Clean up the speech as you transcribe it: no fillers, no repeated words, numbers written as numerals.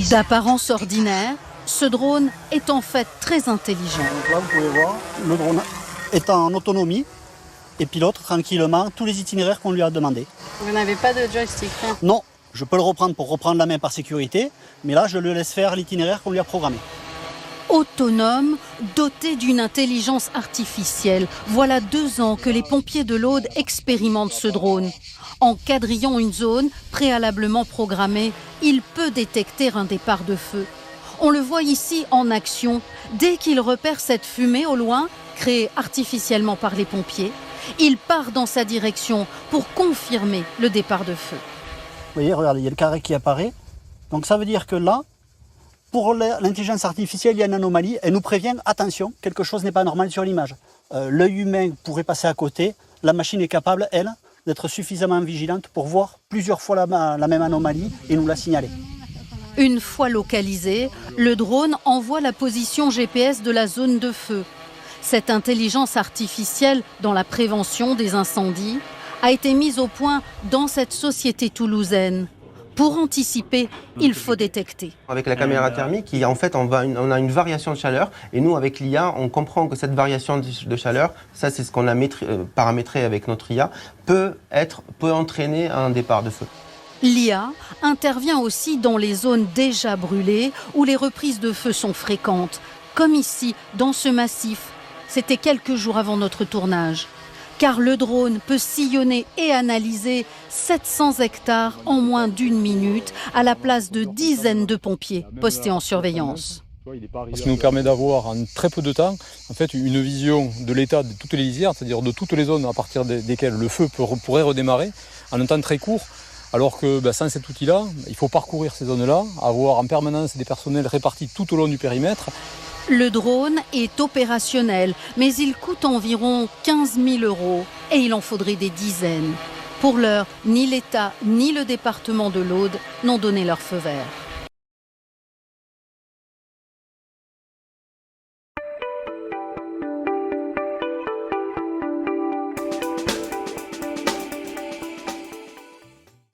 D'apparence ordinaire, ce drone est en fait très intelligent. Donc là, vous pouvez voir, le drone est en autonomie et pilote tranquillement tous les itinéraires qu'on lui a demandés. Vous n'avez pas de joystick, hein? Non, je peux le reprendre pour reprendre la main par sécurité, mais là, je le laisse faire l'itinéraire qu'on lui a programmé. Autonome, doté d'une intelligence artificielle, voilà 2 ans que les pompiers de l'Aude expérimentent ce drone. En quadrillant une zone préalablement programmée, il peut détecter un départ de feu. On le voit ici en action. Dès qu'il repère cette fumée au loin, créée artificiellement par les pompiers, il part dans sa direction pour confirmer le départ de feu. Vous voyez, regardez, il y a le carré qui apparaît. Donc ça veut dire que là, pour l'intelligence artificielle, il y a une anomalie. Elle nous prévient, attention, quelque chose n'est pas normal sur l'image. L'œil humain pourrait passer à côté. La machine est capable, elle, d'être suffisamment vigilante pour voir plusieurs fois la même anomalie et nous la signaler. Une fois localisé, le drone envoie la position GPS de la zone de feu. Cette intelligence artificielle dans la prévention des incendies a été mise au point dans cette société toulousaine. Pour anticiper, il faut détecter. Avec la caméra thermique, en fait, on a une variation de chaleur et nous, avec l'IA, on comprend que cette variation de chaleur, ça c'est ce qu'on a paramétré avec notre IA, peut entraîner un départ de feu. L'IA intervient aussi dans les zones déjà brûlées où les reprises de feu sont fréquentes, comme ici, dans ce massif. C'était quelques jours avant notre tournage. Car le drone peut sillonner et analyser 700 hectares en moins d'1 minute à la place de dizaines de pompiers postés en surveillance. Ce qui nous permet d'avoir en très peu de temps en fait, une vision de l'état de toutes les lisières, c'est-à-dire de toutes les zones à partir desquelles le feu pourrait redémarrer en un temps très court. Alors que sans cet outil-là, il faut parcourir ces zones-là, avoir en permanence des personnels répartis tout au long du périmètre. Le drone est opérationnel, mais il coûte environ 15 000 € et il en faudrait des dizaines. Pour l'heure, ni l'État ni le département de l'Aude n'ont donné leur feu vert.